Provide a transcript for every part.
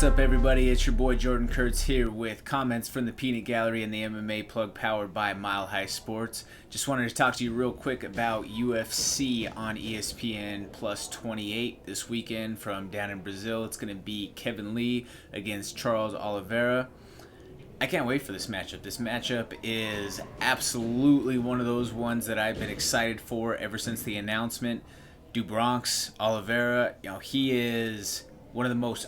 What's up, everybody? It's your boy Jordan Kurtz here with comments from the Peanut Gallery and the MMA Plug powered by Mile High Sports. Just wanted to talk to you real quick about UFC on ESPN Plus 28 this weekend from down in Brazil. It's going to be Kevin Lee against Charles Oliveira. I can't wait for this matchup. This matchup is absolutely one of those ones that I've been excited for ever since the announcement. Bronx, Oliveira, he is one of the most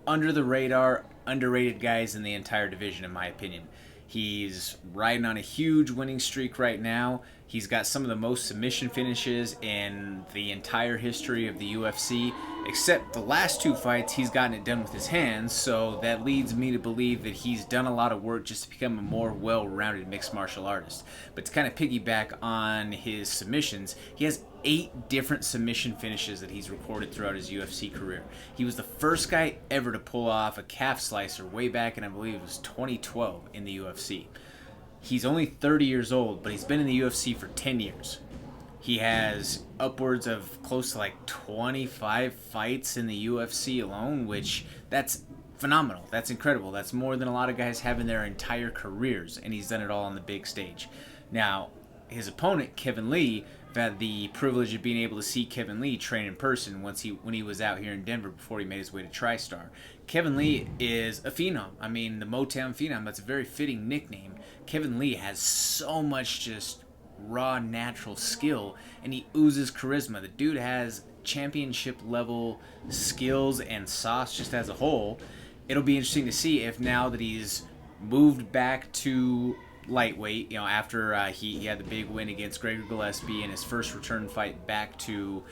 under the radar, underrated guys in the entire division, in my opinion. He's riding on a huge winning streak right now. He's got some of the most submission finishes in the entire history of the UFC, except the last two fights he's gotten it done with his hands, so that leads me to believe that he's done a lot of work just to become a more well-rounded mixed martial artist. But to kind of piggyback on his submissions, he has 8 different submission finishes that he's recorded throughout his UFC career. He was the first guy ever to pull off a calf slicer way back in, I believe it was 2012 in the UFC. He's only 30 years old, but he's been in the UFC for 10 years. He has upwards of close to like 25 fights in the UFC alone, which that's phenomenal. That's incredible. That's more than a lot of guys have in their entire careers, and he's done it all on the big stage. Now, his opponent, Kevin Lee, I've had the privilege of being able to see Kevin Lee train in person when he was out here in Denver before he made his way to TriStar. Kevin Lee is a phenom. I mean, the Motown Phenom, that's a very fitting nickname. Kevin Lee has so much just raw, natural skill, and he oozes charisma. The dude has championship level skills and sauce just as a whole. It'll be interesting to see if now that he's moved back to lightweight, after he had the big win against Gregor Gillespie in his first return fight back to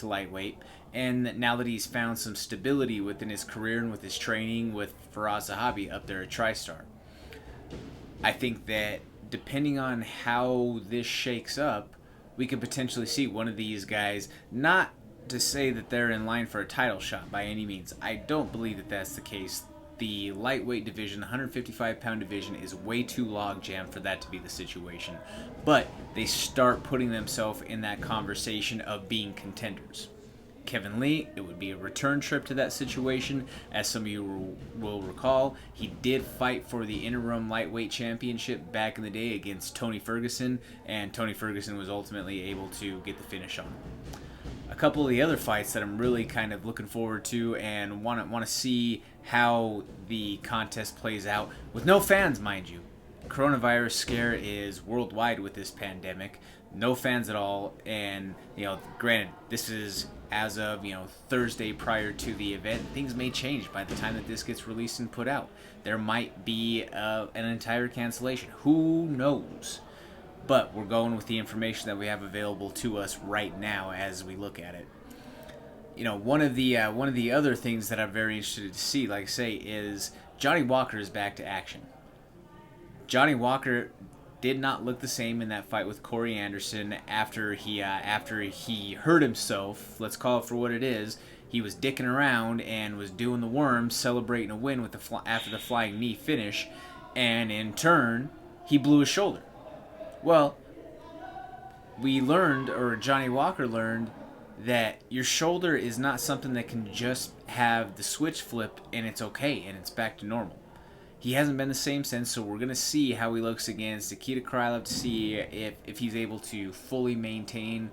lightweight, and now that he's found some stability within his career and with his training with Faraz Zahabi up there at TriStar. I think that depending on how this shakes up, we could potentially see one of these guys, not to say that they're in line for a title shot by any means. I don't believe that that's the case. The lightweight division, the 155-pound division, is way too log-jammed for that to be the situation. But they start putting themselves in that conversation of being contenders. Kevin Lee, it would be a return trip to that situation. As some of you will recall, he did fight for the interim lightweight championship back in the day against Tony Ferguson, and Tony Ferguson was ultimately able to get the finish on him. A couple of the other fights that I'm really kind of looking forward to and want to see how the contest plays out with no fans, mind you. Coronavirus scare is worldwide with this pandemic. No fans at all, and granted, this is as of Thursday prior to the event. Things may change by the time that this gets released and put out. There might be an entire cancellation. Who knows? But we're going with the information that we have available to us right now as we look at it. One of the other things that I'm very interested to see, like I say, is Johnny Walker is back to action. Johnny Walker did not look the same in that fight with Corey Anderson after he hurt himself. Let's call it for what it is. He was dicking around and was doing the worm, celebrating a win with after the flying knee finish, and in turn, he blew his shoulder. Well, Johnny Walker learned that your shoulder is not something that can just have the switch flip and it's okay and it's back to normal. He hasn't been the same since, so we're going to see how he looks against Nikita Krylov to see if he's able to fully maintain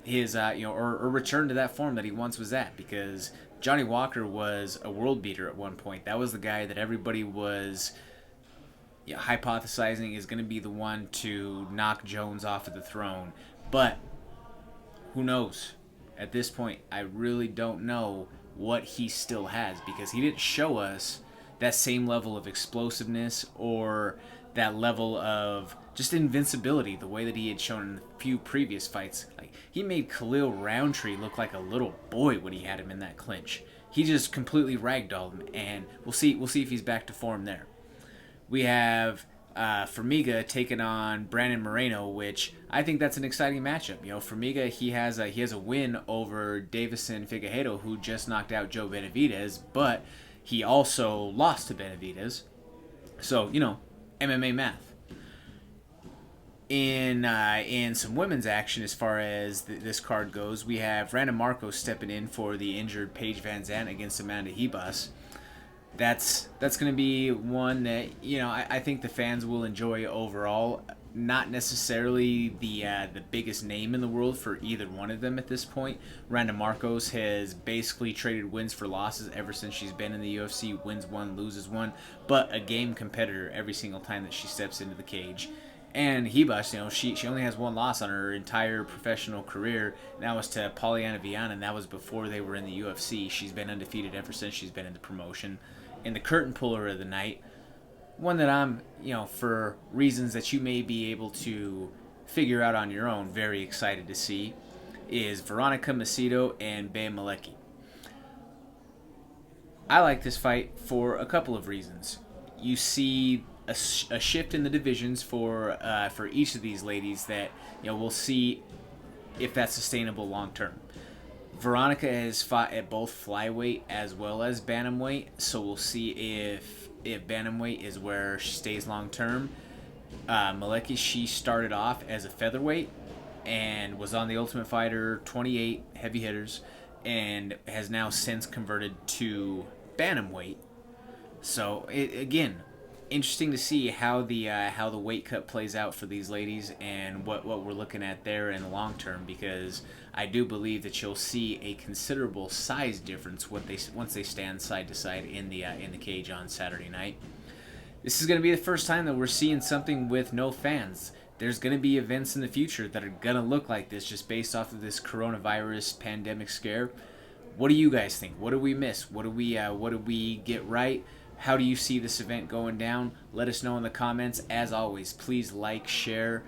his, or return to that form that he once was at, because Johnny Walker was a world beater at one point. That was the guy that everybody was hypothesizing is going to be the one to knock Jones off of the throne. But who knows? At this point, I really don't know what he still has, because he didn't show us that same level of explosiveness or that level of just invincibility the way that he had shown in a few previous fights. Like, he made Khalil Roundtree look like a little boy when he had him in that clinch. He just completely ragdolled him, and we'll see if he's back to form there. We have for Miga taking on Brandon Moreno, which I think that's an exciting matchup. For Miga, he has a win over Davison Figueiredo, who just knocked out Joe Benavidez, but he also lost to Benavidez. So, MMA math. In some women's action, as far as this card goes, we have Randa Marcos stepping in for the injured Paige Van Zandt against Amanda Ribas. That's going to be one that I think the fans will enjoy overall. Not necessarily the biggest name in the world for either one of them at this point. Randa Marcos has basically traded wins for losses ever since she's been in the UFC. Wins one, loses one, but a game competitor every single time that she steps into the cage. And Hebus, she only has one loss on her entire professional career. And that was to Polyana Viana, and that was before they were in the UFC. She's been undefeated ever since she's been in the promotion. And the curtain puller of the night, one that I'm, for reasons that you may be able to figure out on your own, very excited to see, is Veronica, Macedo and Alecky. I like this fight for a couple of reasons. You see a shift in the divisions for each of these ladies that we'll see if that's sustainable long term. Veronica has fought at both flyweight as well as bantamweight, so we'll see if bantamweight is where she stays long term. Alecky, she started off as a featherweight and was on the Ultimate Fighter 28 heavy hitters, and has now since converted to bantamweight. So again, interesting to see how the weight cut plays out for these ladies and what we're looking at there in the long term, because I do believe that you'll see a considerable size difference once they stand side to side in the cage on Saturday night. This is going to be the first time that we're seeing something with no fans. There's going to be events in the future that are going to look like this just based off of this coronavirus pandemic scare. What do you guys think? What do we miss? What do we get right? How do you see this event going down? Let us know in the comments. As always, please like, share,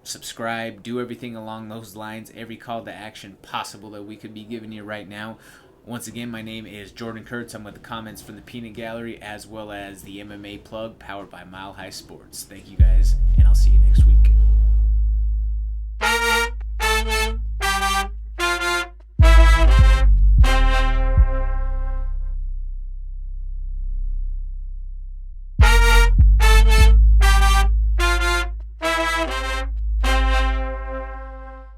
subscribe, do everything along those lines. Every call to action possible that we could be giving you right now. Once again, my name is Jordan Kurtz. I'm with the comments from the Peanut Gallery as well as the MMA Plug powered by Mile High Sports. Thank you guys, and I'll see you next week.